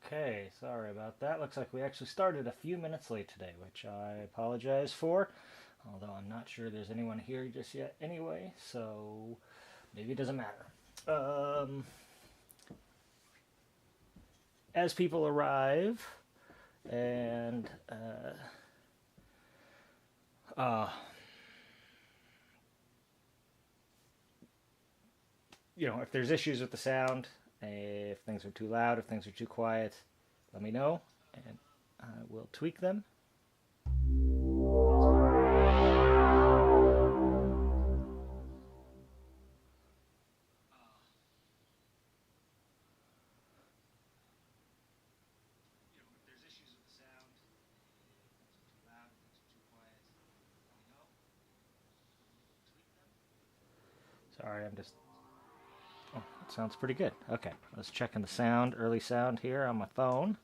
Okay, sorry about that. Looks like we actually started a few minutes late today, which I apologize for. Although I'm not sure there's anyone here just yet anyway, so maybe it doesn't matter. Um, as people arrive, and uh, if there's issues with the sound, if things are too loud, if things are too quiet, let me know, and I will tweak them. Sorry, I'm just. Oh, it sounds pretty good. Okay, I was checking the sound, early sound here on my phone.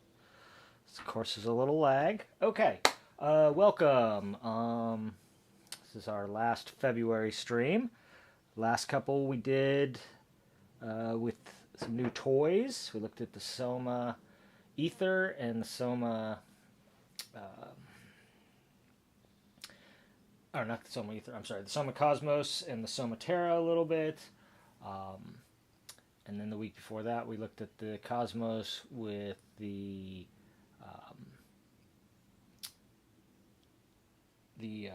This, of course, is a little lag. Okay, welcome. This is our last February stream. Last couple we did with some new toys. We looked at the Soma Ether and the Soma. Or not the Soma Ether. I'm sorry, the Soma Cosmos and the Soma Terra a little bit. Um, and then the week before that, we looked at the Cosmos with um, the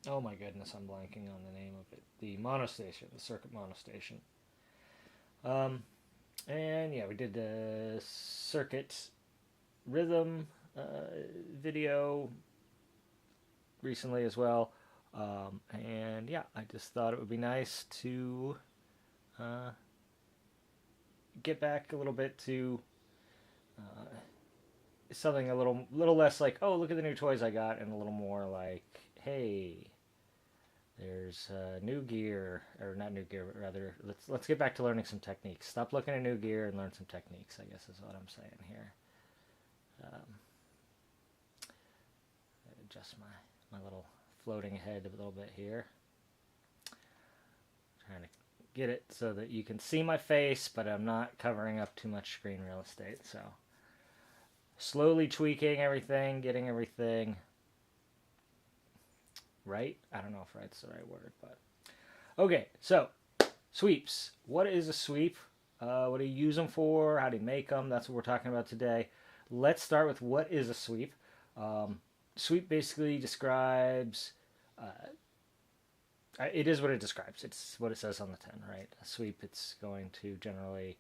oh my goodness, I'm blanking on the name of it. The monostation, the circuit monostation. Um, and yeah, we did the circuit rhythm video recently as well. And yeah, I just thought it would be nice to uh, get back a little bit to uh, something a little less like, oh, look at the new toys I got, and a little more like, hey, there's new gear, or not new gear, but rather let's get back to learning some techniques. Stop looking at new gear and learn some techniques, I guess is what I'm saying here. Um, adjust my little floating head a little bit here. Trying to get it so that you can see my face, but I'm not covering up too much screen real estate. So slowly tweaking everything, getting everything right. I don't know if right's the right word, but okay. So sweeps. What is a sweep? What do you use them for? How do you make them? That's what we're talking about today. Let's start with what is a sweep. Sweep basically describes. It is what it describes. It's what it says on the tin, right? A sweep. It's going to generally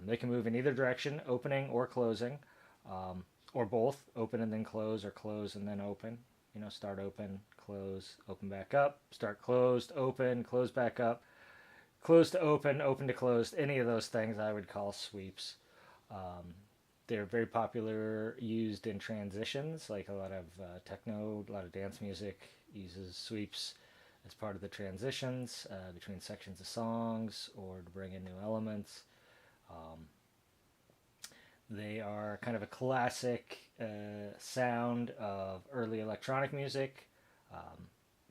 they can move in either direction, opening or closing, or both, open and then close, or close and then open. Start open, close, open back up, start closed, open, close back up, close to open to closed. Any of those things I would call sweeps. Um, they're very popular, used in transitions, like a lot of techno, a lot of dance music uses sweeps as part of the transitions between sections of songs or to bring in new elements. Um, they are kind of a classic sound of early electronic music,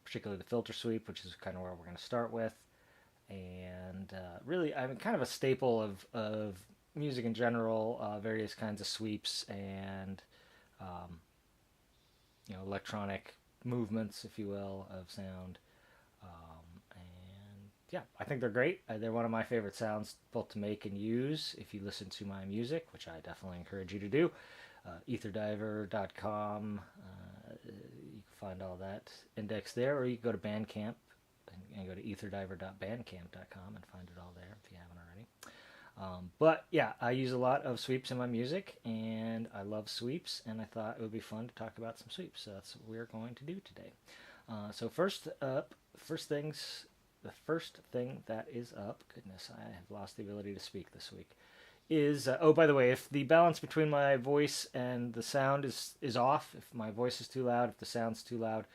particularly the filter sweep, which is kind of where we're going to start with. And really, I mean, kind of a staple of music in general, various kinds of sweeps and um, electronic movements, if you will, of sound. And yeah, I think they're great. They're one of my favorite sounds, both to make and use. If you listen to my music, which I definitely encourage you to do, etherdiver.com. You can find all that index there, or you can go to Bandcamp and go to etherdiver.bandcamp.com and find it all there if you haven't already. But yeah, I use a lot of sweeps in my music, and I love sweeps, and I thought it would be fun to talk about some sweeps. So that's what we're going to do today. So first up, the first thing that is up, goodness, I have lost the ability to speak this week, is, oh, by the way, if the balance between my voice and the sound is off, if my voice is too loud, if the sound's too loud,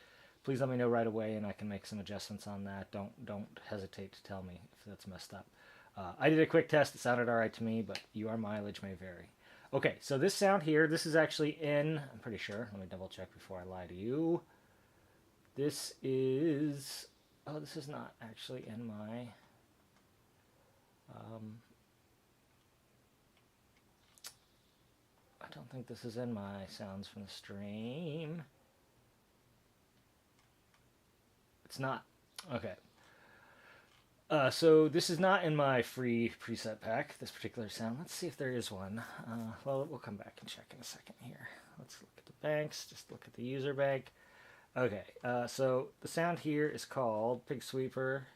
please let me know right away, and I can make some adjustments on that. Don't hesitate to tell me if that's messed up. I did a quick test. It sounded all right to me, but your mileage may vary. Okay, so this sound here, this is actually in, I'm pretty sure. Let me double check before I lie to you. This is, oh, this is not actually in my, think this is in my sounds from the stream. It's not. Okay. So this is not in my free preset pack, this particular sound. Let's see if there is one. Well, we'll come back and check in a second here. Let's look at the banks, just look at the user bank. Okay, so the sound here is called Pig Sweeper.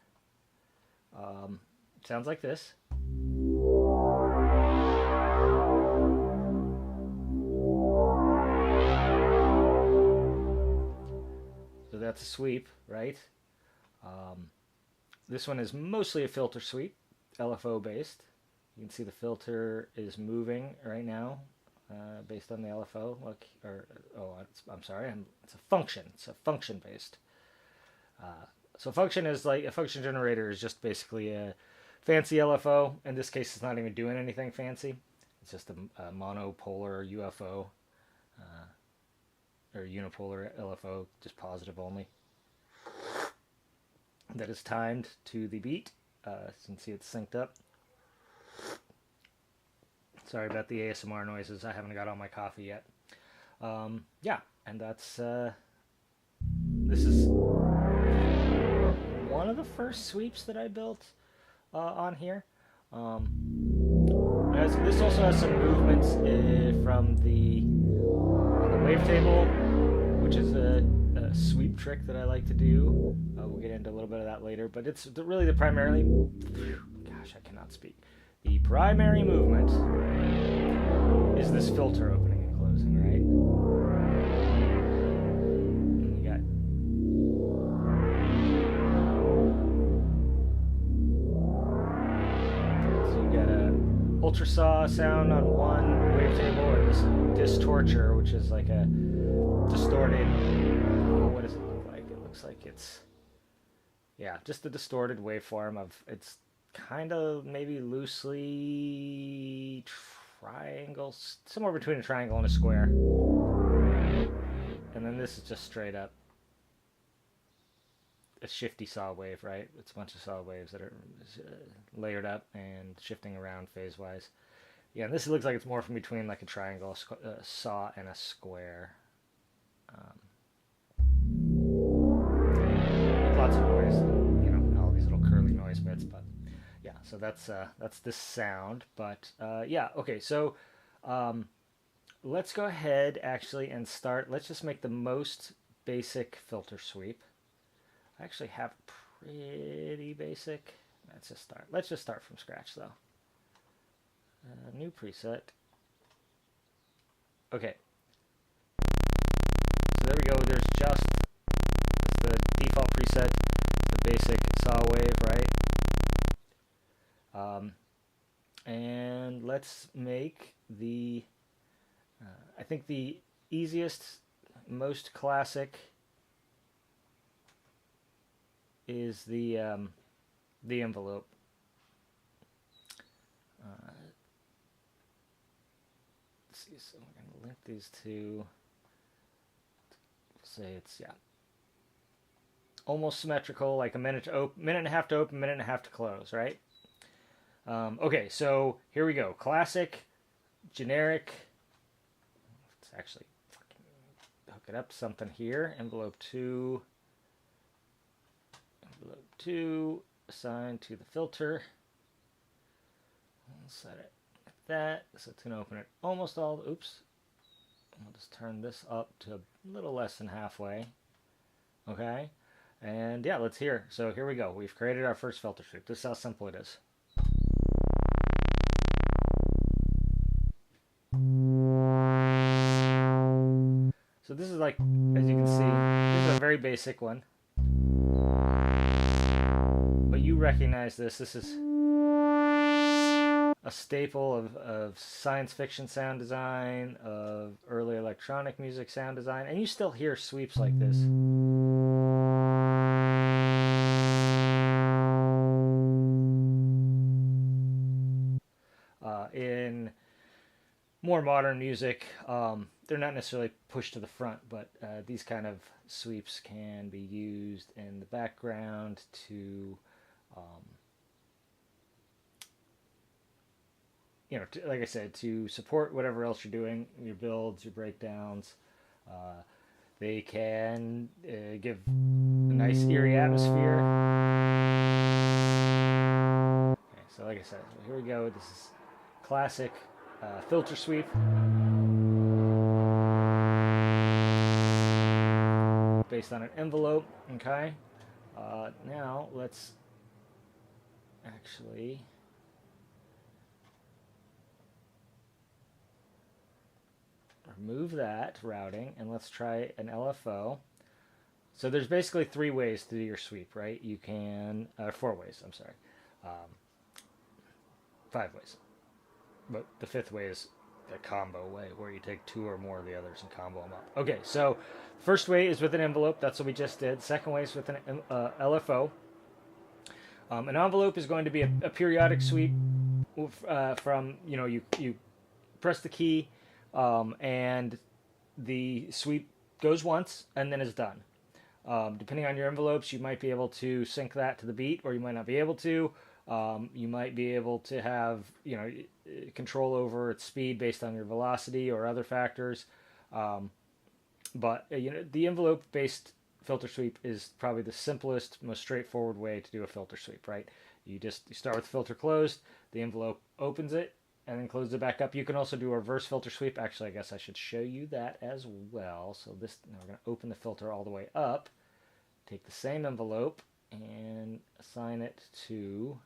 Sounds like this. So that's a sweep, right? This one is mostly a filter sweep, LFO based. You can see the filter is moving right now based on the LFO. Look, I'm sorry, it's a function. It's a function based. So function is like a function generator is just basically a fancy LFO. In this case, it's not even doing anything fancy. It's just a monopolar UFO or unipolar LFO, just positive only. That is timed to the beat. You can see it's synced up. Sorry about the ASMR noises. I haven't got all my coffee yet. Yeah, and that's this is one of the first sweeps that I built on here. This also has some movements from the wavetable, which is a sweep trick that I like to do. We'll get into a little bit of that later, but it's really the primarily, gosh, I cannot speak. The primary movement is this filter opening and closing, right? And you got a ultra saw sound on one wavetable, or this distorture, which is like a distorted, what does it look like? It looks like it's, yeah, just a distorted waveform of, it's kind of maybe loosely triangles, somewhere between a triangle and a square. And then this is just straight up a shifty saw wave, right? It's a bunch of saw waves that are layered up and shifting around phase-wise. Yeah, and this looks like it's more from between like a triangle, a saw, and a square. Lots of noise, you know, all these little curly noise bits, but yeah, so that's this sound. But yeah, okay, so let's go ahead actually and start. Let's just make the most basic filter sweep. I actually have pretty basic. Let's just start. Let's just start from scratch though. New preset. Okay. So there we go. There's just the default preset, the basic saw wave, right? And let's make the, I think the easiest, most classic is the envelope. Let's see, so we're going to link these two. Say it's, yeah, almost symmetrical, like a minute to open, minute and a half to open, minute and a half to close, right? Okay, so here we go. Classic, generic. Let's actually hook it up to something here. Envelope 2. Envelope 2 assigned to the filter. We'll set it like that. So it's going to open it almost all. Oops. I'll just turn this up to a little less than halfway. Okay. And yeah, let's hear. So here we go. We've created our first filter sweep. This is how simple it is. So this is like, as you can see, this is a very basic one. But you recognize this. This is a staple of science fiction sound design, of early electronic music sound design, and you still hear sweeps like this. In more modern music, they're not necessarily pushed to the front, but these kind of sweeps can be used in the background to like I said, to support whatever else you're doing, your builds, your breakdowns. Uh, they can give a nice eerie atmosphere. Okay, so like I said, so here we go. This is classic filter sweep based on an envelope. Okay, now let's actually remove that routing and let's try an LFO. So there's basically three ways to do your sweep, right? You can, four ways, I'm sorry. Um, five ways. But the fifth way is the combo way, where you take two or more of the others and combo them up. Okay, so first way is with an envelope. That's what we just did. Second way is with an LFO. An envelope is going to be a periodic sweep from, you press the key and the sweep goes once and then is done. Depending on your envelopes, you might be able to sync that to the beat, or you might not be able to. You might be able to have control over its speed based on your velocity or other factors. But the envelope-based filter sweep is probably the simplest, most straightforward way to do a filter sweep. Right? You start with the filter closed, the envelope opens it, and then closes it back up. You can also do a reverse filter sweep. Actually, I guess I should show you that as well. So now we're going to open the filter all the way up. Take the same envelope and assign it to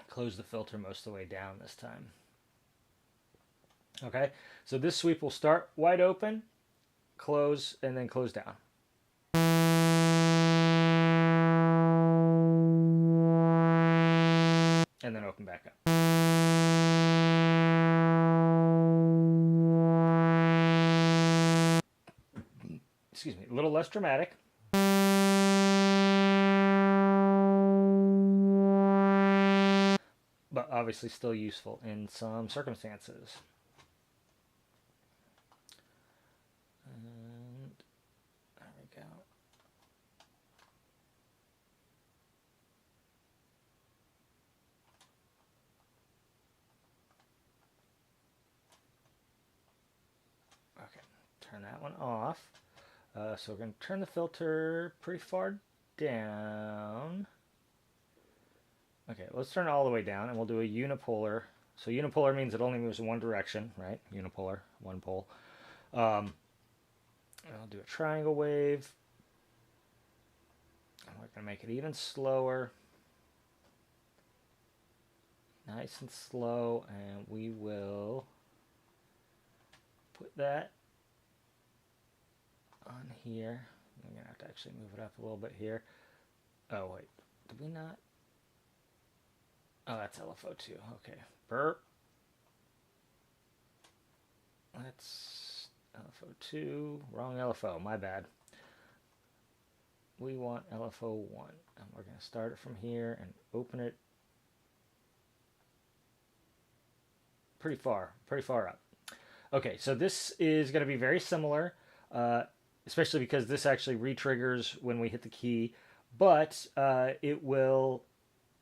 close the filter most of the way down this time. Okay, so this sweep will start wide open, close, and then close down. And then open back up. Excuse me, a little less dramatic. But obviously still useful in some circumstances. And there we go. Okay, turn that one off. So we're going to turn the filter pretty far down. Okay, let's turn it all the way down, and we'll do a unipolar. So unipolar means it only moves in one direction, right? Unipolar, one pole. I'll do a triangle wave. And we're going to make it even slower. Nice and slow, and we will put that on here. I'm going to have to actually move it up a little bit here. Oh, wait. Did we not? Oh, that's LFO2. Okay. Burp. That's LFO2. Wrong LFO. My bad. We want LFO1. And we're going to start it from here and open it pretty far up. Okay, so this is going to be very similar, especially because this actually re-triggers when we hit the key, but it will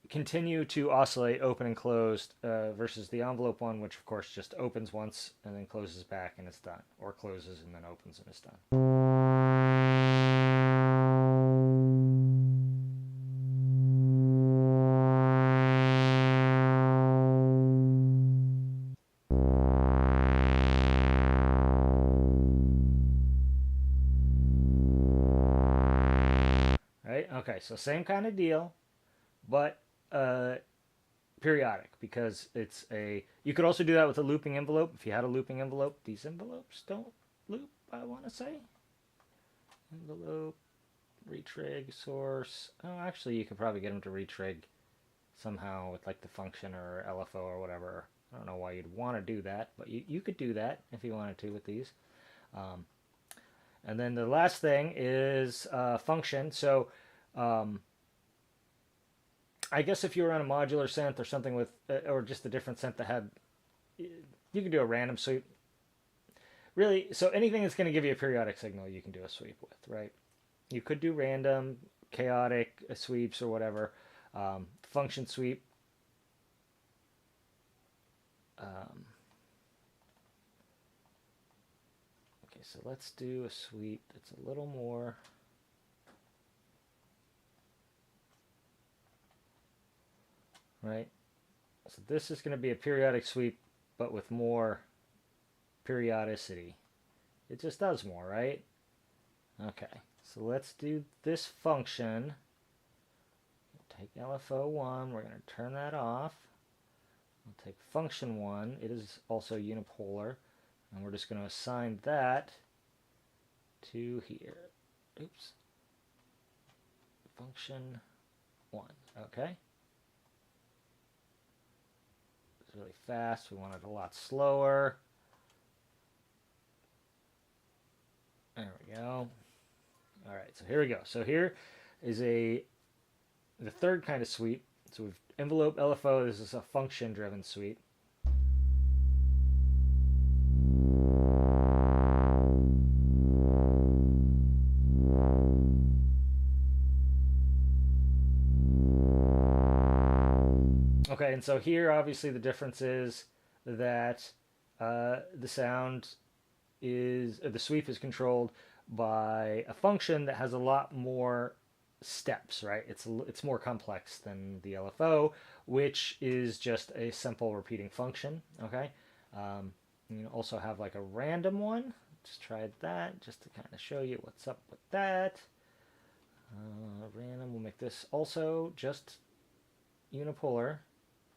continue to oscillate open and closed versus the envelope one, which of course just opens once and then closes back and it's done, or closes and then opens and it's done. Right? Okay, so same kind of deal, but periodic, because it's you could also do that with a looping envelope. If you had a looping envelope, these envelopes don't loop, I want to say. Envelope, retrig, source. Oh, actually, you could probably get them to retrig somehow with like the function or LFO or whatever. I don't know why you'd want to do that, but you could do that if you wanted to with these. And then the last thing is function. So I guess if you were on a modular synth or something with, or just a different synth that had, you can do a random sweep. Really, so anything that's going to give you a periodic signal, you can do a sweep with, right? You could do random, chaotic sweeps or whatever. Function sweep Um, okay, so let's do a sweep that's a little more. Right? So this is going to be a periodic sweep, but with more periodicity. It just does more, right? Okay, so let's do this function. Take LFO1, we're going to turn that off. We'll take function 1, it is also unipolar, and we're just going to assign that to here. Oops. Function 1, okay? It's really fast, we want it a lot slower. There we go. All right, so here we go. So here is the third kind of sweep. So we've envelope LFO. This is a function-driven sweep. Okay, and so here obviously the difference is that the sound is the sweep is controlled by a function that has a lot more steps, right? It's more complex than the LFO, which is just a simple repeating function. Okay, you also have like a random one. Just tried that just to kind of show you what's up with that. Random. We'll make this also just unipolar.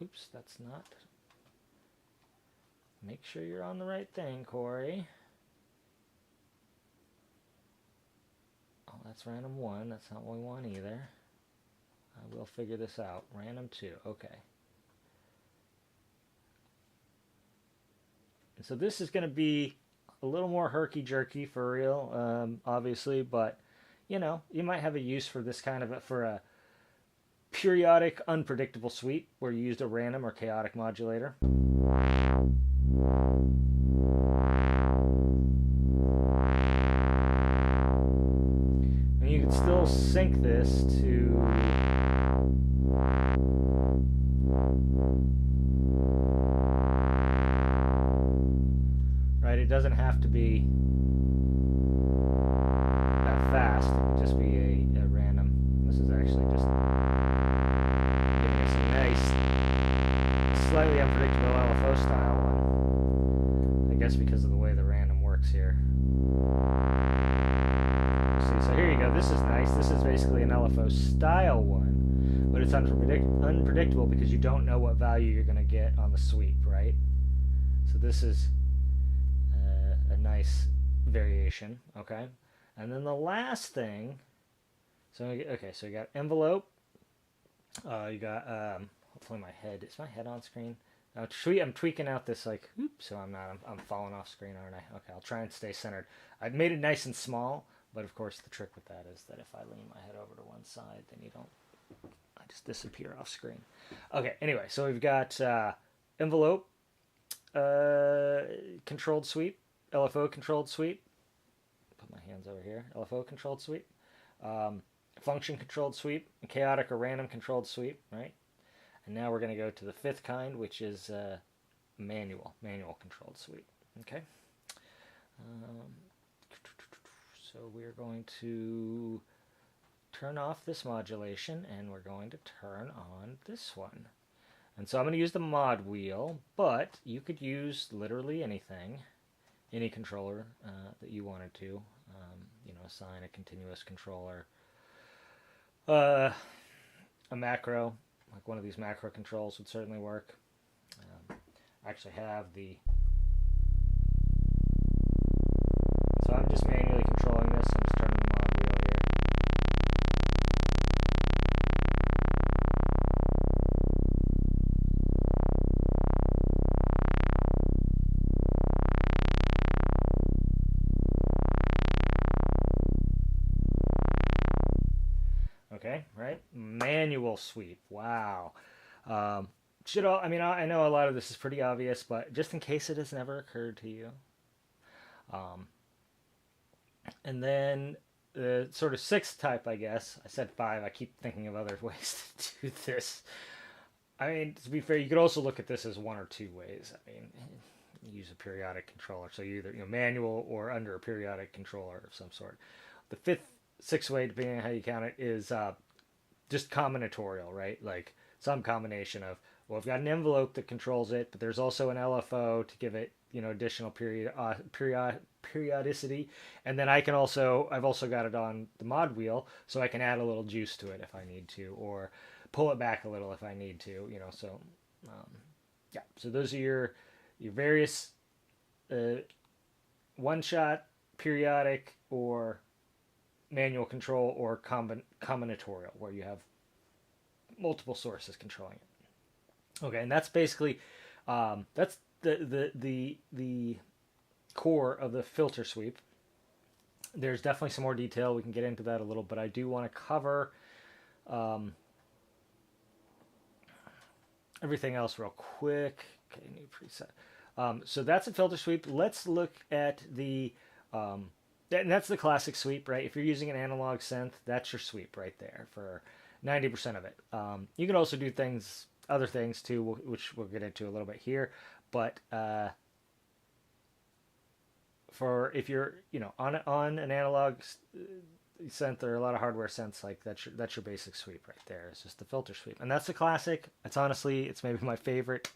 Oops, that's not. Make sure you're on the right thing, Corey. Oh, that's random 1. That's not what we want either. I will figure this out. Random 2. Okay. And so this is going to be a little more herky-jerky for real, obviously, but you know, you might have a use for this kind of for a periodic, unpredictable sweep where you used a random or chaotic modulator. And you can still sync this to right. It doesn't have to be that fast. It could just be a random. This is actually just giving us a nice, slightly unpredictable LFO style one. I guess because of the way the random works here. See, so here you go. This is nice. This is basically an LFO style one, but it's unpredictable because you don't know what value you're going to get on the sweep, right? So this is a nice variation, okay? And then the last thing, so okay, so you got envelope. You got hopefully is my head on screen? I'm tweaking out this like, oops, so I'm not. I'm falling off screen, aren't I? Okay, I'll try and stay centered. I've made it nice and small, but of course the trick with that is that if I lean my head over to one side, then I just disappear off screen. Okay, anyway, so we've got envelope, controlled sweep, LFO controlled sweep. Put my hands over here. LFO controlled sweep, function controlled sweep, and chaotic or random controlled sweep, right? And now we're going to go to the fifth kind, which is manual controlled sweep. Okay. So we're going to turn off this modulation, and we're going to turn on this one. And so I'm going to use the mod wheel, but you could use literally anything, any controller that you wanted to. You know, assign a continuous controller, a macro. Like one of these macro controls would certainly work. I actually have so I'm just manually controlling this. I'm just turning the mod wheel here. Okay, right? Manual sweep. Wow. I know a lot of this is pretty obvious, but just in case it has never occurred to you. And then the sort of 6th type, I guess. I said 5. I keep thinking of other ways to do this. I mean, to be fair, you could also look at this as one or two ways. I mean, you use a periodic controller, so you either manual or under a periodic controller of some sort. The fifth, sixth way, depending on how you count it, is just combinatorial, right? Like some combination of, well, I've got an envelope that controls it, but there's also an LFO to give it additional periodicity, and then I've also got it on the mod wheel, so I can add a little juice to it if I need to, or pull it back a little if I need to, so um, yeah. So those are your various uh, one shot, periodic, or manual control, or combinatorial, where you have multiple sources controlling it. Okay, and that's basically that's the core of the filter sweep. There's definitely some more detail. We can get into that a little, but I do want to cover um, everything else real quick. Okay, new preset. So that's a filter sweep. Let's look at and that's the classic sweep, right? If you're using an analog synth, that's your sweep right there for 90% of it. You can also do other things too, which we'll get into a little bit here. But for if you're, on an analog synth or a lot of hardware synths, like that's your basic sweep right there. It's just the filter sweep, and that's the classic. It's maybe my favorite.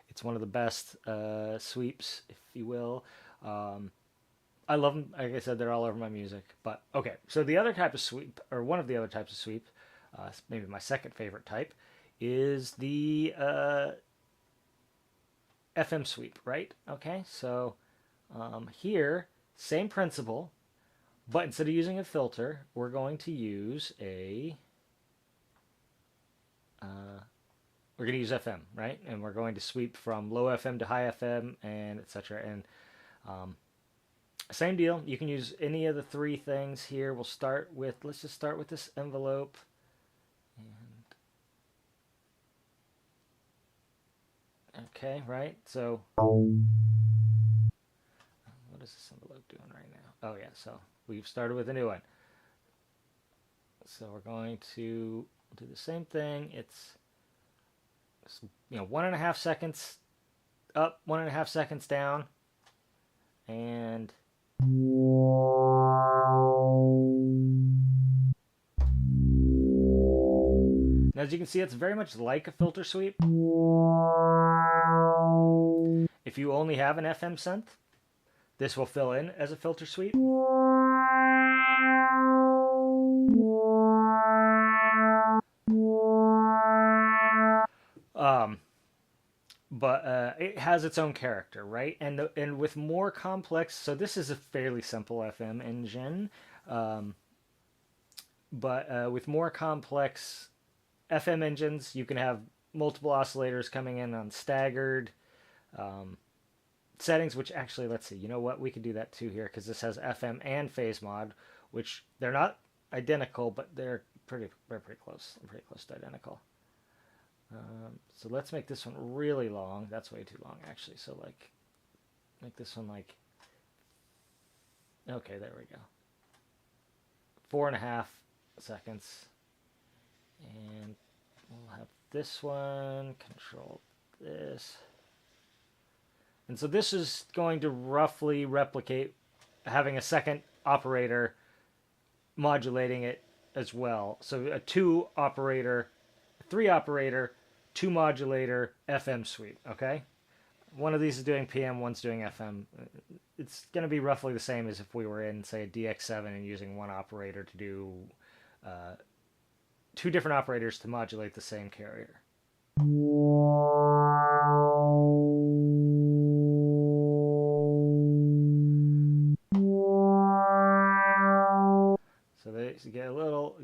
It's one of the best sweeps, if you will. I love them. Like I said, they're all over my music. But okay, so the other type of sweep, or one of the other types of sweep, maybe my second favorite type, is the FM sweep, right? Okay, so here, same principle, but instead of using a filter, we're going to use we're going to use FM, right? And we're going to sweep from low FM to high FM, and etc. And same deal. You can use any of the three things here. Let's just start with this envelope. And okay, right? So what is this envelope doing right now? Oh yeah, so we've started with a new one. So we're going to do the same thing. It's 1.5 seconds up, 1.5 seconds down, and now, as you can see, it's very much like a filter sweep. If you only have an FM synth, this will fill in as a filter sweep. But it has its own character, right? And with more complex, so this is a fairly simple FM engine, but with more complex FM engines, you can have multiple oscillators coming in on staggered settings. Which actually, let's see, you know what? We could do that too here because this has FM and phase mod, which they're not identical, but they're pretty close. They're pretty close to identical. So let's make this one really long. That's way too long, actually. So like, make this one like, okay, there we go. 4.5 seconds. And we'll have this one control this. And so this is going to roughly replicate having a second operator modulating it as well. So a 2 operator, 3 operator, 2 modulator FM sweep, okay? One of these is doing PM, one's doing FM. It's going to be roughly the same as if we were in, say, a DX7 and using one operator to do 2 different operators to modulate the same carrier. So they get a little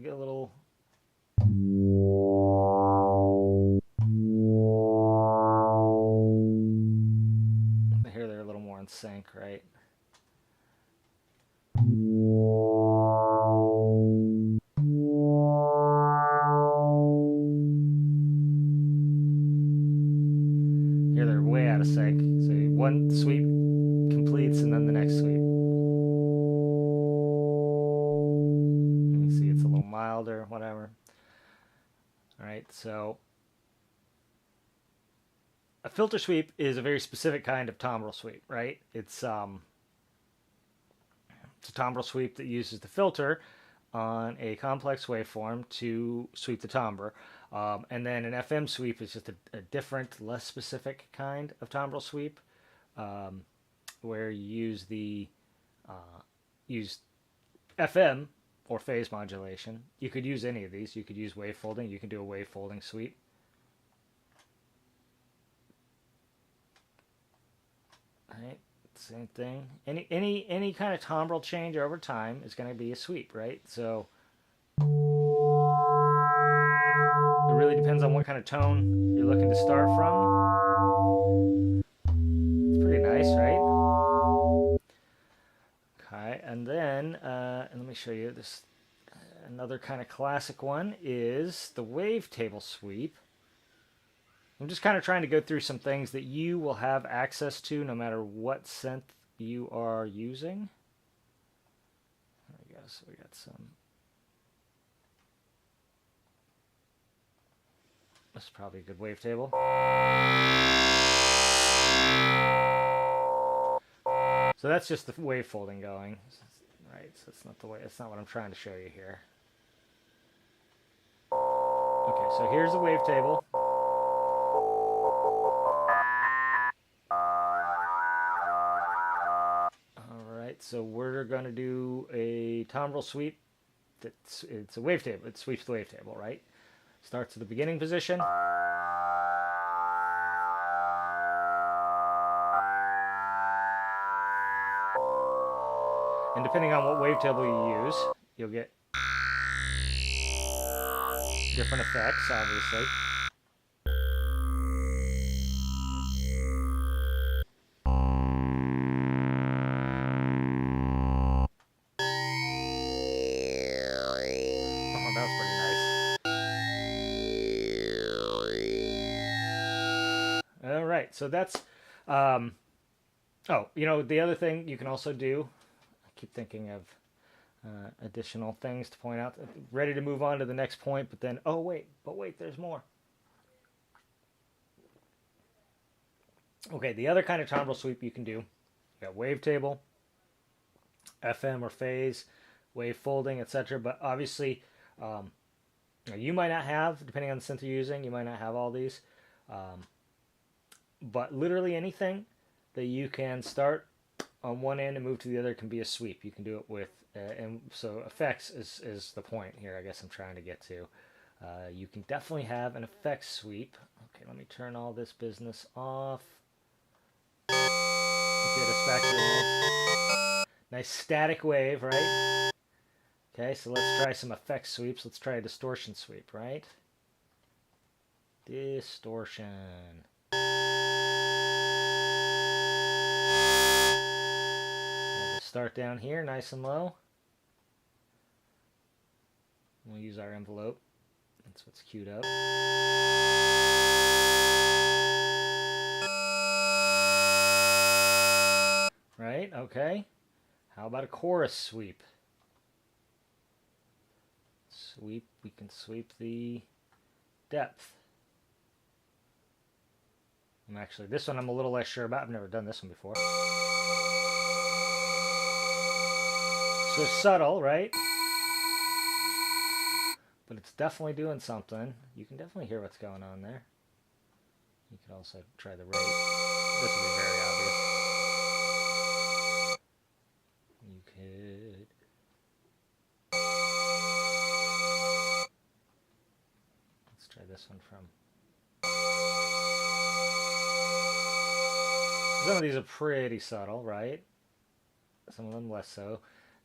I hear they're a little more in sync, right? Here they're way out of sync. So one sweep completes and then the next sweep. You can see it's a little milder, whatever. All right, so filter sweep is a very specific kind of timbre sweep, right? It's a timbre sweep that uses the filter on a complex waveform to sweep the timbre. And then an FM sweep is just a different, less specific kind of timbre sweep, where you use use FM or phase modulation. You could use any of these. You could use wave folding. You can do a wave folding sweep. Right, same thing. Any kind of timbral change over time is going to be a sweep, right? So it really depends on what kind of tone you're looking to start from. It's pretty nice, right? Okay, and then and let me show you this. Another kind of classic one is the wavetable sweep. I'm just kind of trying to go through some things that you will have access to no matter what synth you are using. I guess we got some. This is probably a good wavetable. So that's just the wave folding going, right? So it's not the way. It's not what I'm trying to show you here. Okay, so here's the wavetable. So we're going to do a timbre sweep. It's a wavetable. It sweeps the wavetable, right? Starts at the beginning position. And depending on what wavetable you use, you'll get different effects, obviously. So that's, oh, you know, the other thing you can also do, I keep thinking of additional things to point out. Ready to move on to the next point, but then, oh, wait, there's more. Okay, the other kind of timbre sweep you can do, you got wavetable, FM or phase, wave folding, etc. But obviously, you might not have, depending on the synth you're using, you might not have all these. But literally anything that you can start on one end and move to the other can be a sweep. You can do it with, and so effects is the point here, I guess I'm trying to get to. You can definitely have an effects sweep. Okay, let me turn all this business off. Get us back to the nice static wave, right? Okay, so let's try some effects sweeps. Let's try a distortion sweep, right? Distortion. Start down here, nice and low. We'll use our envelope. That's what's queued up. Right, okay. How about a chorus sweep? We can sweep the depth. Actually, this one I'm a little less sure about. I've never done this one before. So subtle, right? But it's definitely doing something. You can definitely hear what's going on there. You could also try the rate. This will be very obvious. You could... Let's try this one from... Some of these are pretty subtle, right? Some of them less so.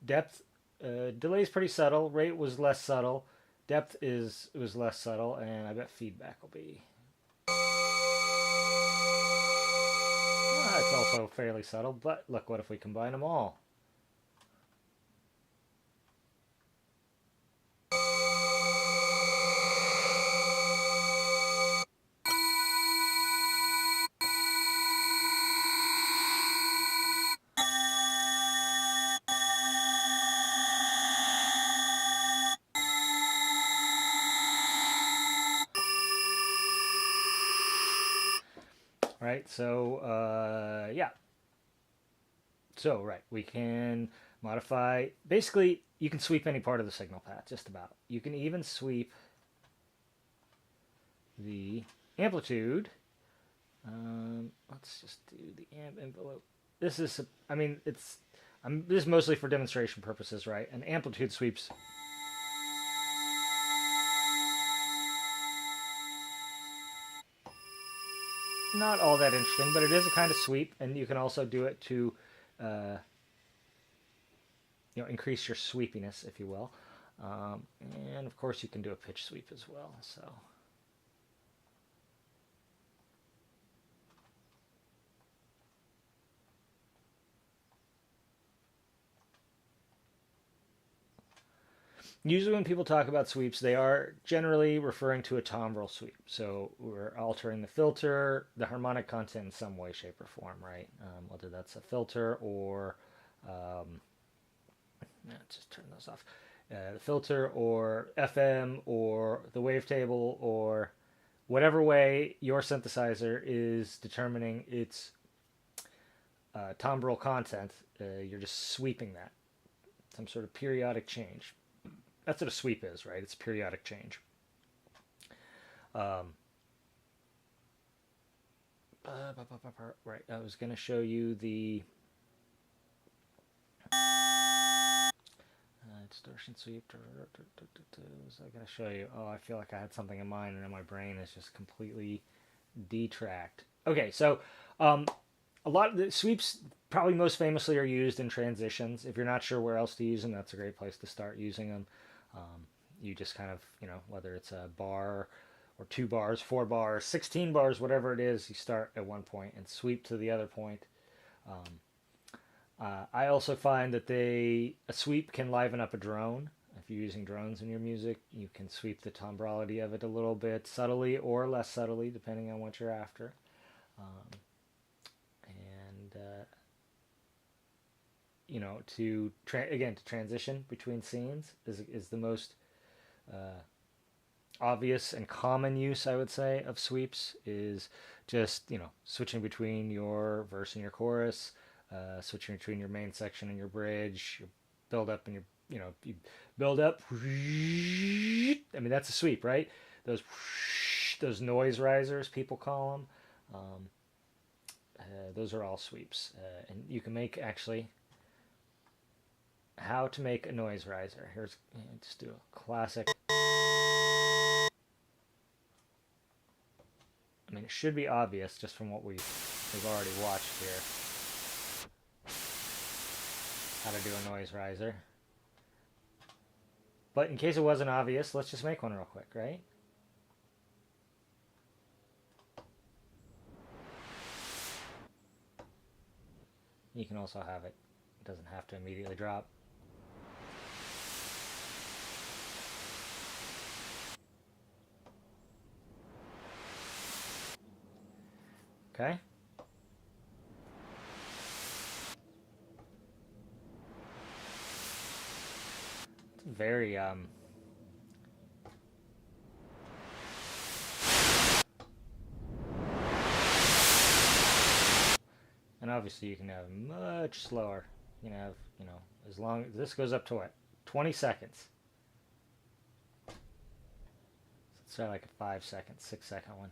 Depth, delay is pretty subtle. Rate was less subtle. Depth was less subtle, and I bet feedback will be. It's also fairly subtle, but look, what if we combine them all? right? So yeah, so right, we can modify. Basically, you can sweep any part of the signal path, just about. You can even sweep the amplitude. Let's just do the amp envelope. This is, I mean, this is mostly for demonstration purposes, right? And amplitude sweeps not all that interesting, but it is a kind of sweep, and you can also do it to, uh, increase your sweepiness, if you will. And of course, you can do a pitch sweep as well. So usually when people talk about sweeps, they are generally referring to a timbre sweep. So we're altering the filter, the harmonic content in some way, shape, or form, right? Whether that's a filter or, let's just turn those off. The filter or FM or the wavetable or whatever way your synthesizer is determining its timbral content, you're just sweeping that. Some sort of periodic change. That's what a sweep is, right? It's periodic change. Um, right, I was going to show you the distortion sweep. Was I going to show you? Oh, I feel like I had something in mind, and then my brain is just completely detract. Okay, so a lot of the sweeps probably most famously are used in transitions. If you're not sure where else to use them, that's a great place to start using them. You just kind of, whether it's a bar or 2 bars, 4 bars, 16 bars, whatever it is, you start at one point and sweep to the other point. I also find that a sweep can liven up a drone. If you're using drones in your music, you can sweep the timbrality of it a little bit subtly or less subtly, depending on what you're after. And to transition between scenes is the most obvious and common use, I would say, of sweeps is just switching between your verse and your chorus, switching between your main section and your bridge, your build up and you build up. I mean, that's a sweep, right? Those noise risers, people call them. Those are all sweeps, and you can make actually how to make a noise riser. Here's just do a classic. I mean, it should be obvious just from what we've already watched here. How to do a noise riser. But in case it wasn't obvious, let's just make one real quick, right? You can also have it. It doesn't have to immediately drop. Okay? It's very and obviously you can have much slower. You can have, as long as this goes up to what? 20 seconds. Let's try like a 5 second, 6 second one.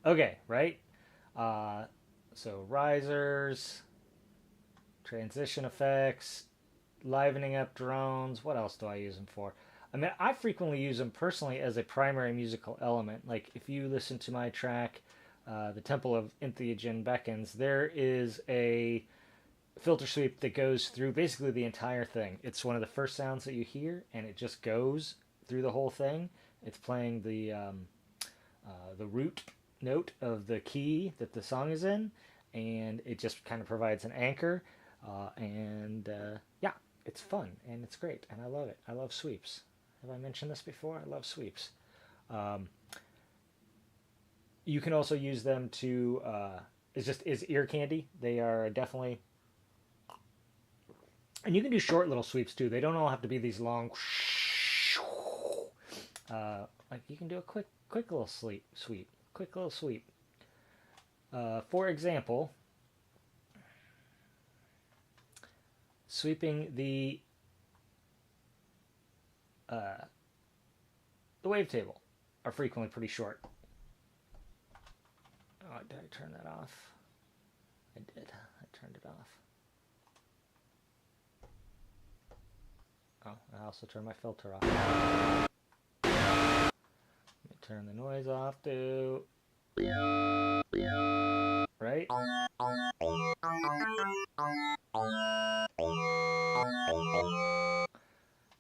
Okay, right? So risers, transition effects, livening up drones. What else do I use them for? I mean, I frequently use them personally as a primary musical element. Like if you listen to my track, The Temple of Entheogen Beckons, there is a filter sweep that goes through basically the entire thing. It's one of the first sounds that you hear, and it just goes through the whole thing. It's playing the root note of the key that the song is in, and it just kind of provides an anchor. Yeah, it's fun and it's great, and I love it. I love sweeps. Have I mentioned this before? I love sweeps. Um, you can also use them to. It's just is ear candy. They are definitely And you can do short little sweeps too. They don't all have to be these long. Like you can do a quick little sweep, quick little sweep. For example, sweeping the wavetable are frequently pretty short. Oh, did I turn that off? I did. I turned it off. Oh, I also turned my filter off. Let me turn the noise off too. Right?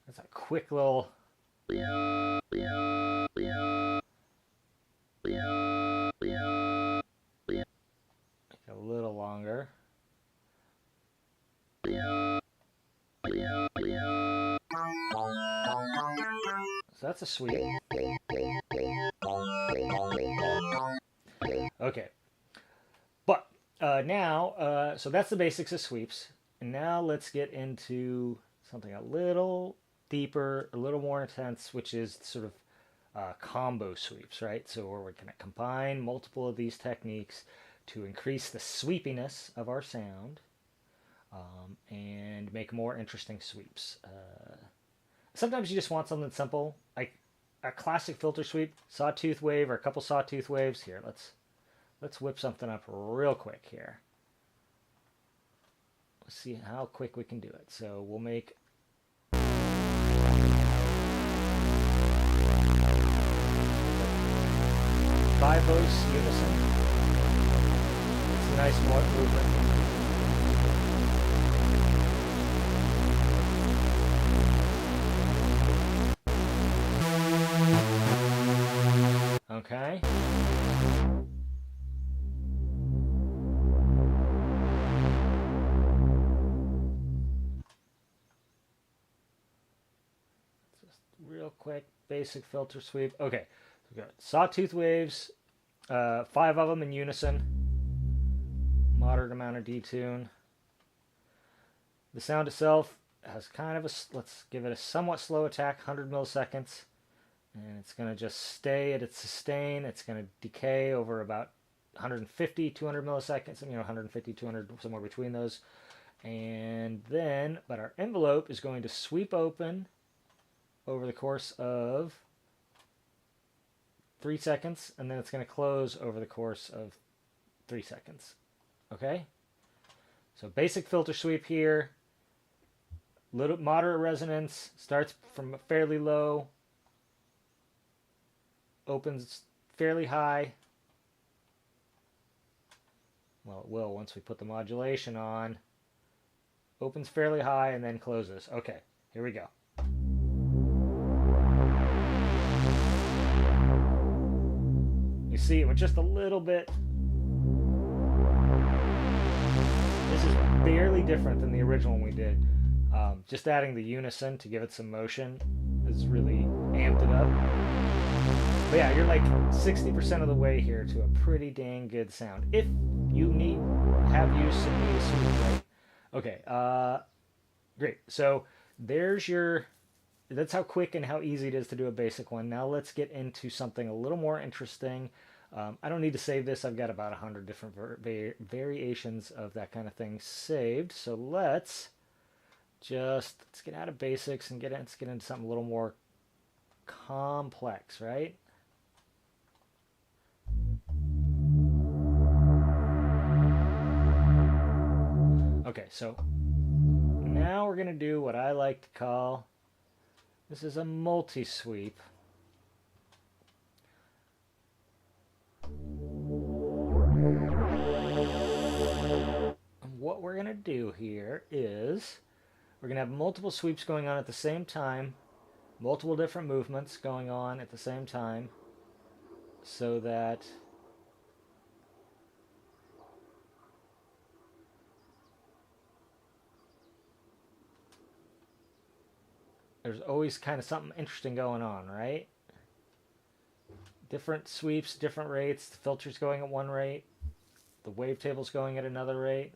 That's a quick little... A little longer. So that's a sweep. Okay. But now, so that's the basics of sweeps. And now let's get into something a little deeper, a little more intense, which is sort of combo sweeps, right? So where we're going to combine multiple of these techniques to increase the sweepiness of our sound and make more interesting sweeps. Sometimes you just want something simple, like a classic filter sweep, sawtooth wave or a couple sawtooth waves. Here, let's whip something up real quick here. Let's see how quick we can do it. So we'll make 5 voice unison. It's a nice movement. Okay. Just real quick, basic filter sweep. Okay, so we got sawtooth waves, 5 of them in unison, moderate amount of detune. The sound itself has kind of a, let's give it a somewhat slow attack, 100 milliseconds. And it's going to just stay at its sustain. It's going to decay over about 150, 200 milliseconds, 150, 200, somewhere between those. And then, but our envelope is going to sweep open over the course of 3 seconds, and then it's going to close over the course of 3 seconds. Okay? So basic filter sweep here. Little moderate resonance, starts from fairly low, opens fairly high. Well, it will once we put the modulation on. Opens fairly high and then closes. Okay, here we go. You see it with just a little bit. This is barely different than the original one we did. Just adding the unison to give it some motion has really amped it up. But yeah, you're like 60% of the way here to a pretty dang good sound. If you have use of the sweep, right? Okay, great. So that's how quick and how easy it is to do a basic one. Now let's get into something a little more interesting. I don't need to save this. I've got about 100 different variations of that kind of thing saved. So let's get out of basics and let's get into something a little more complex, right? Okay, so now we're going to do what I like to call, this is a multi-sweep. And what we're going to do here is we're going to have multiple sweeps going on at the same time, multiple different movements going on at the same time, so that there's always kind of something interesting going on, right? Different sweeps, different rates, the filter's going at one rate, the wavetable's going at another rate.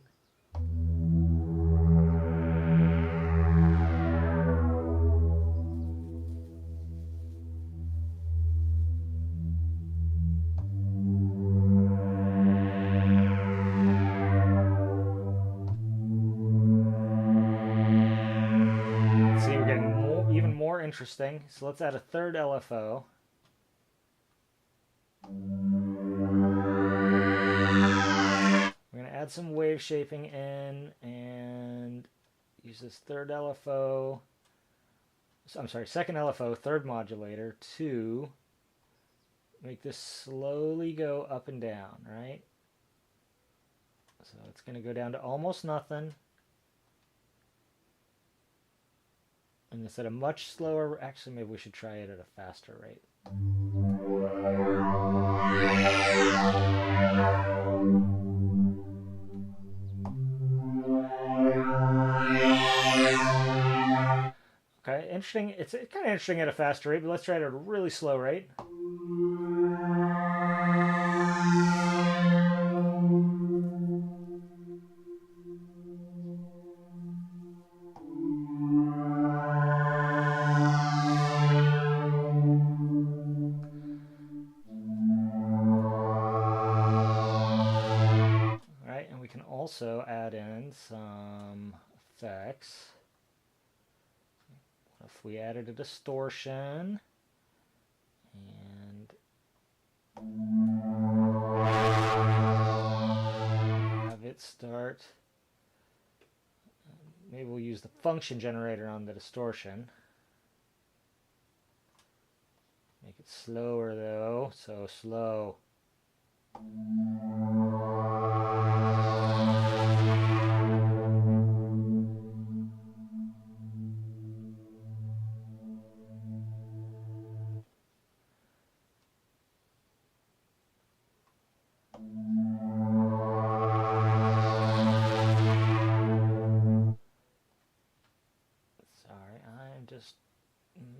interesting. So let's add a third LFO. We're going to add some wave shaping in and use this third LFO. I'm sorry, second LFO, third modulator to make this slowly go up and down, right? So it's going to go down to almost nothing. And instead of much slower, actually maybe we should try it at a faster rate. Okay, interesting. It's kind of interesting at a faster rate, but let's try it at a really slow rate. Also add in some effects. What if we added a distortion and have it start? Maybe we'll use the function generator on the distortion. Make it slower though, so slow.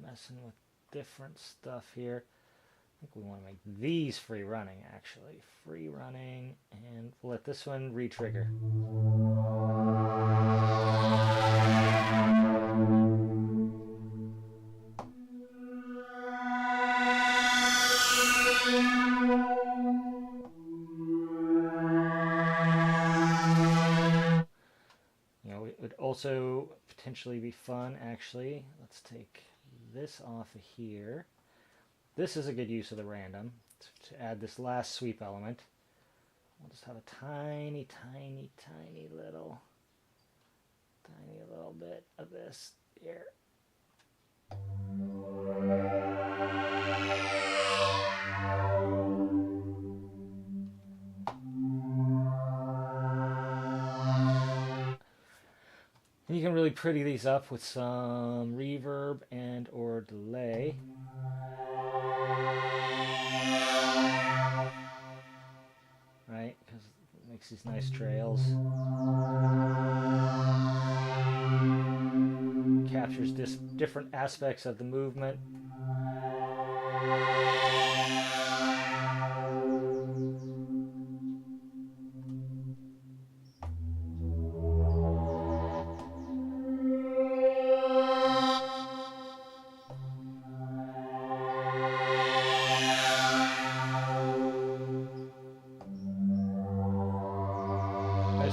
Messing with different stuff here. I think we want to make these free running, actually. Free running, and we'll let this one re-trigger. You know, it would also potentially be fun, actually. Let's take this off of here. This is a good use of the random to add this last sweep element. We'll just have a tiny little bit of this here. And you can really pretty these up with some reverb and or delay. Right, because it makes these nice trails. Captures different aspects of the movement.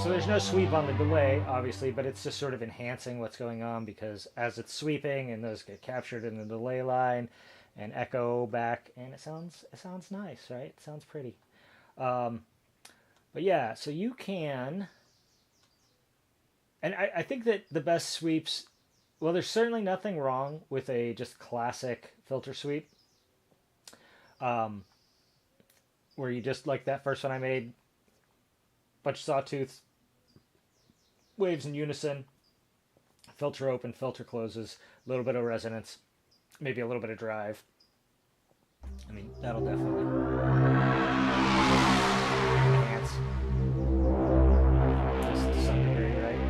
So there's no sweep on the delay, obviously, but it's just sort of enhancing what's going on because as it's sweeping and those get captured in the delay line and echo back, and it sounds nice, right? It sounds pretty. But yeah, so you can, and I think that the best sweeps, well, there's certainly nothing wrong with a just classic filter sweep, where you just, like that first one I made, bunch of sawtooths, waves in unison, filter open, filter closes, a little bit of resonance, maybe a little bit of drive. I mean, that'll definitely enhance to some degree, right?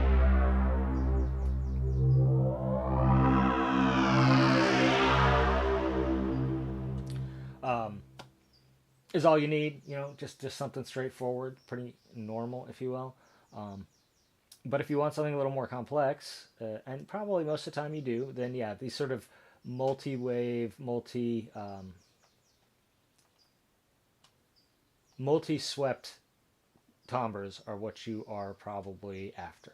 Is all you need, you know, just something straightforward, pretty normal, if you will. But if you want something a little more complex, and probably most of the time you do, then yeah, these sort of multi-wave, multi-swept timbres are what you are probably after.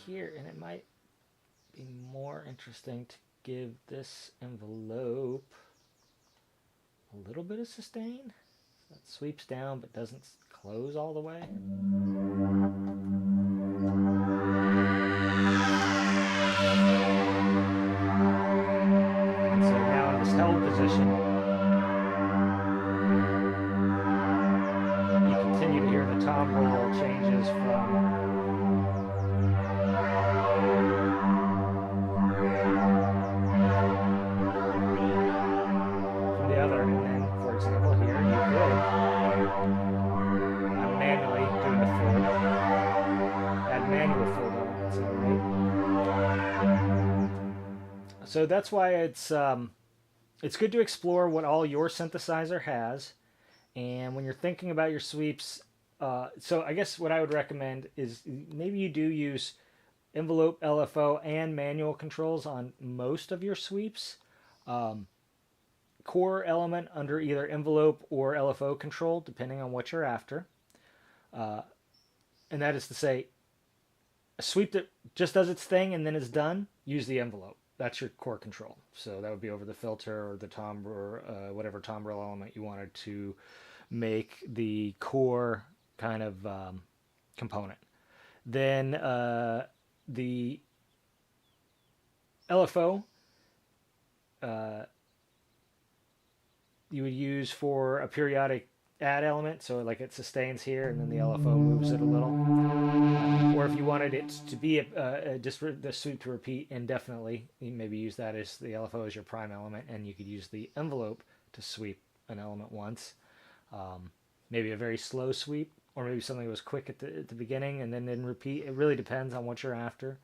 here, and it might be more interesting to give this envelope a little bit of sustain. So that sweeps down but doesn't close all the way. And so now in this held position, you continue to hear the tom roll changes from the other, and then, for example, here you could, I'm manually doing the fold, add manual fold elements in, right? So that's why it's good to explore what all your synthesizer has, and when you're thinking about your sweeps, so I guess what I would recommend is maybe you do use envelope, LFO, and manual controls on most of your sweeps. Core element under either envelope or LFO control, depending on what you're after. And that is to say, a sweep that just does its thing and then is done, use the envelope. That's your core control. So that would be over the filter or the timbre, whatever timbre element you wanted to make the core kind of component. Then the LFO you would use for a periodic add element, so like it sustains here and then the LFO moves it a little. Or if you wanted it to be just the sweep to repeat indefinitely, you maybe use that as the LFO as your prime element, and you could use the envelope to sweep an element once. Maybe a very slow sweep, or maybe something that was quick at the beginning and then didn't repeat. It really depends on what you're after.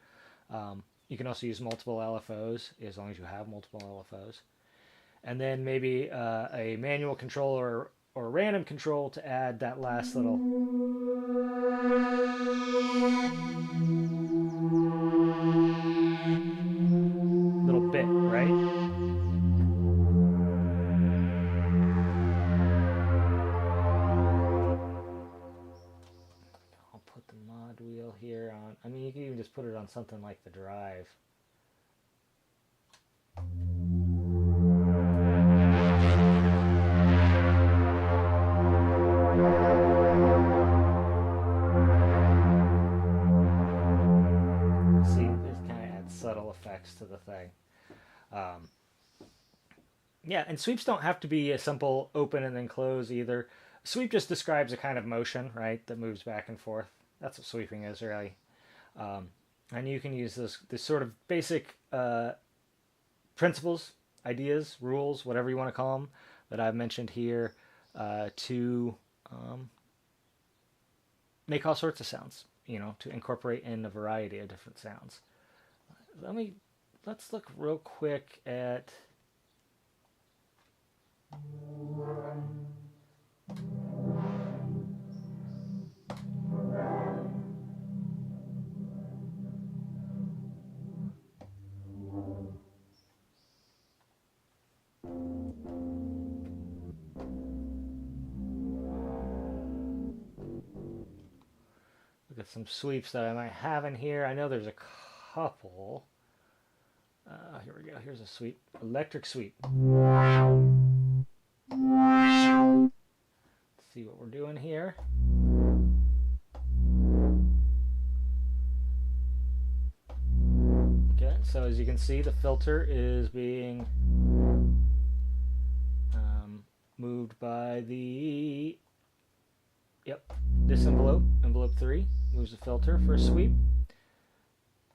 You can also use multiple LFOs as long as you have multiple LFOs. And then maybe a manual control or random control to add that last little bit, right? I'll put the mod wheel here on. I mean, you can even just put it on something like the drive. See, this kind of adds subtle effects to the thing. Yeah, and sweeps don't have to be a simple open and then close either. Sweep just describes a kind of motion, right, that moves back and forth. That's what sweeping is, really. And you can use this sort of basic principles, ideas, rules, whatever you want to call them, that I've mentioned here to make all sorts of sounds, to incorporate in a variety of different sounds. Let's look real quick at some sweeps that I might have in here. I know there's a couple. Here we go. Here's a sweep. Electric sweep. Let's see what we're doing here. Okay, so as you can see, the filter is being moved by this envelope 3 moves the filter for a sweep.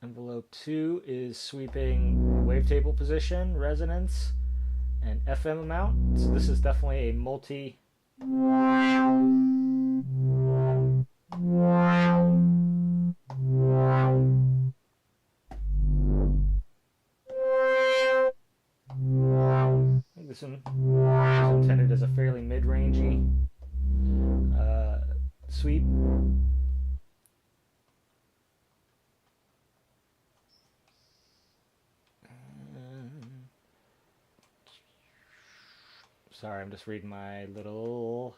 Envelope 2 is sweeping wavetable position, resonance, and FM amount. So this is definitely a multi I think this one is intended as a fairly mid-rangey sweep. Sorry, I'm just reading my little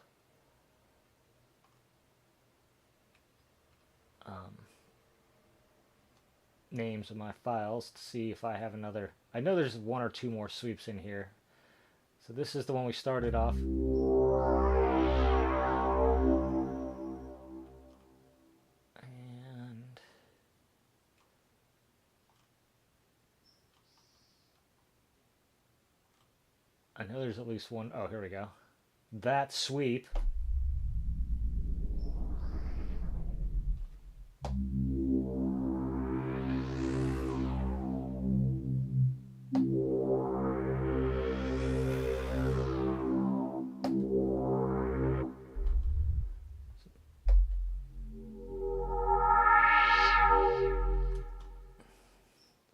names of my files to see if I have another. I know there's one or two more sweeps in here. So this is the one we started off. And I know there's at least one. Oh, here we go. That sweep.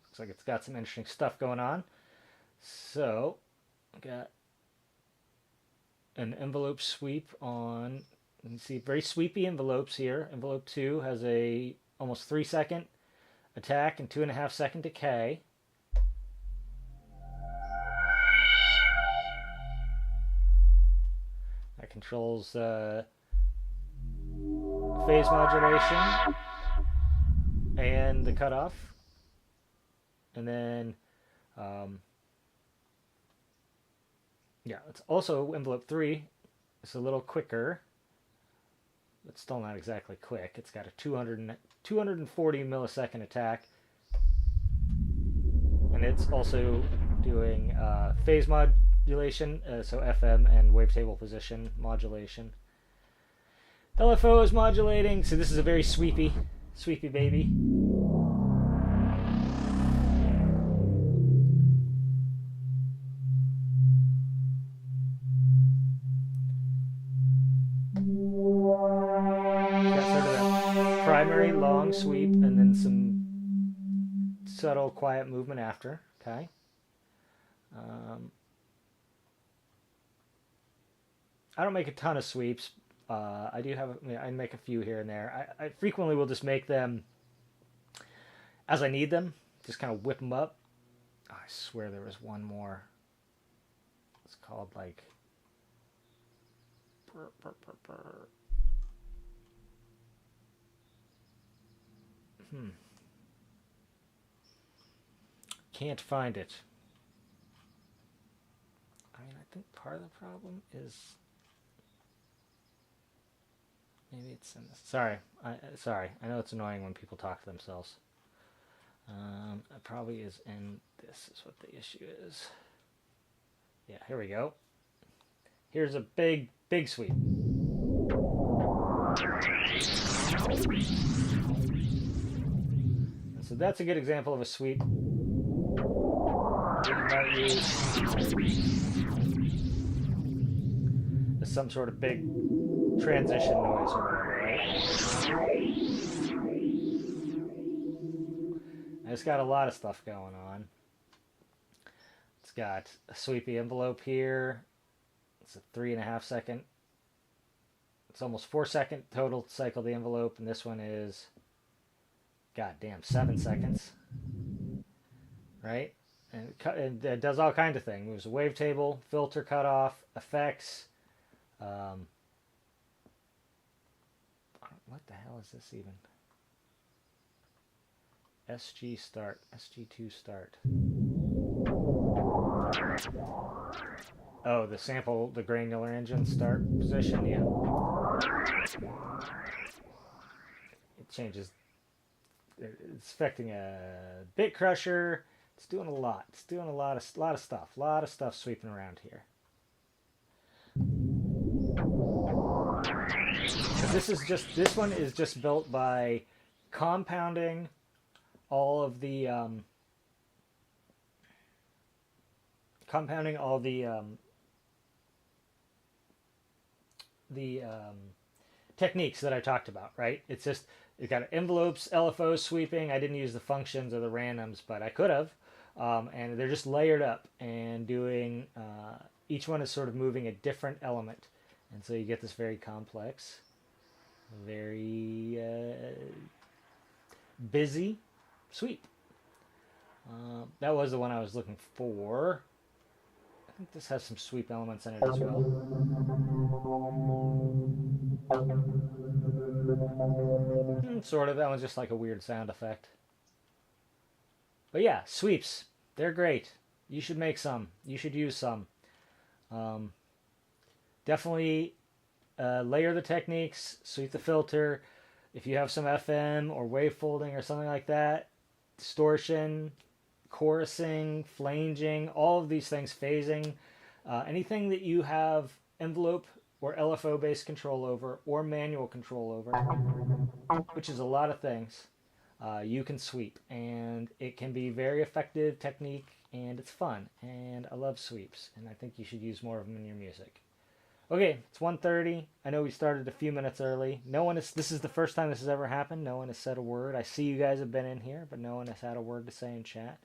Looks like it's got some interesting stuff going on. So, got an envelope sweep on. You can see very sweepy envelopes here. Envelope 2 has a almost 3-second attack and 2.5-second decay. That controls phase modulation and the cutoff. And then, yeah, it's also envelope 3. It's a little quicker, but still not exactly quick. It's got a 240 millisecond attack. And it's also doing phase modulation, so FM and wavetable position modulation. LFO is modulating, so this is a very sweepy baby. Primary long sweep and then some subtle quiet movement after. Okay. I don't make a ton of sweeps. I do have. I make a few here and there. I frequently will just make them as I need them. Just kind of whip them up. Oh, I swear there was one more. It's called like. Can't find it. I mean, I think part of the problem is maybe it's in this. Sorry, sorry. I know it's annoying when people talk to themselves. It probably is in this. Is what the issue is. Yeah, here we go. Here's a big sweep. So that's a good example of a sweep. You might use some sort of big transition noise or whatever, right? And it's got a lot of stuff going on. It's got a sweepy envelope here. It's a 3.5-second. It's almost 4-second total cycle the envelope, and this one is, goddamn, 7 seconds, right? And it does all kinds of things. Moves a wavetable, filter cutoff, effects. What the hell is this even? SG start, SG2 start. Oh, the sample, the granular engine start position, yeah. It changes. It's affecting a bit crusher. It's doing a lot. It's doing a lot of stuff. A lot of stuff sweeping around here. So this one is just built by compounding all the techniques that I talked about, right? It's got envelopes, LFOs sweeping. I didn't use the functions or the randoms, but I could have. And they're just layered up and doing, each one is sort of moving a different element. And so you get this very complex, very busy sweep. That was the one I was looking for. I think this has some sweep elements in it as well. Sort of. That one's just like a weird sound effect. But yeah, sweeps. They're great. You should make some. You should use some. Um, Definitely layer the techniques, sweep the filter. If you have some FM or wave folding or something like that, distortion, chorusing, flanging, all of these things, phasing, anything that you have envelope or LFO based control over or manual control over, which is a lot of things, you can sweep. And it can be very effective technique and it's fun. And I love sweeps and I think you should use more of them in your music. Okay, it's 1:30. I know we started a few minutes early. No one is. This is the first time this has ever happened. No one has said a word. I see you guys have been in here, but no one has had a word to say in chat.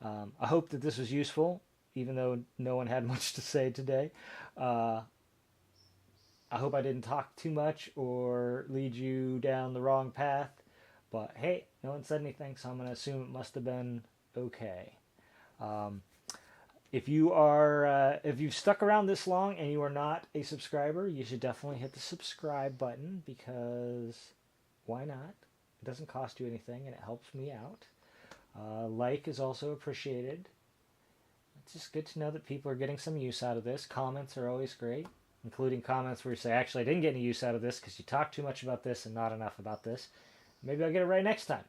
I hope that this was useful, even though no one had much to say today. Uh, I hope I didn't talk too much or lead you down the wrong path. But hey, no one said anything, so I'm going to assume it must have been okay. Um, if you've stuck around this long and you are not a subscriber, you should definitely hit the subscribe button because why not? It doesn't cost you anything and it helps me out. Like is also appreciated. It's just good to know that people are getting some use out of this. Comments are always great, including comments where you say, actually, I didn't get any use out of this because you talked too much about this and not enough about this. Maybe I'll get it right next time.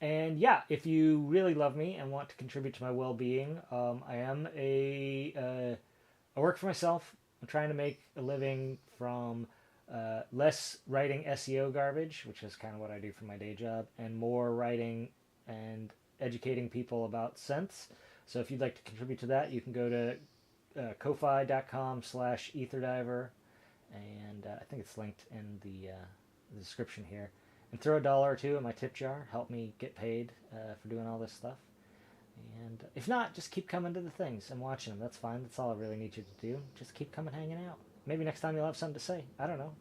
And yeah, if you really love me and want to contribute to my well-being, I work for myself. I'm trying to make a living from less writing SEO garbage, which is kind of what I do for my day job, and more writing and educating people about scents. So if you'd like to contribute to that, you can go to ko-fi.com/etherdiver, and I think it's linked in the description here. And throw $1 or $2 in my tip jar. Help me get paid for doing all this stuff. And if not, just keep coming to the things and watching them. That's fine. That's all I really need you to do. Just keep coming hanging out. Maybe next time you'll have something to say. I don't know.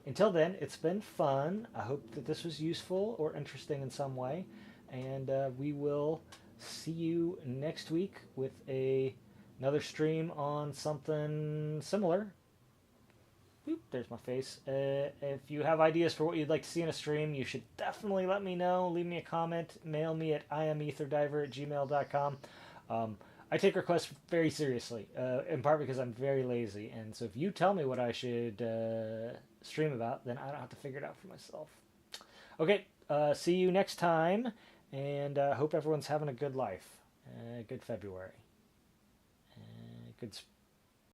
Until then, it's been fun. I hope that this was useful or interesting in some way. And we will see you next week with another stream on something similar. Oop, there's my face. If you have ideas for what you'd like to see in a stream, you should definitely let me know. Leave me a comment. Mail me at iametherdiver@gmail.com. I take requests very seriously, in part because I'm very lazy. And so if you tell me what I should stream about, then I don't have to figure it out for myself. Okay, see you next time. And hope everyone's having a good life. Good February. Good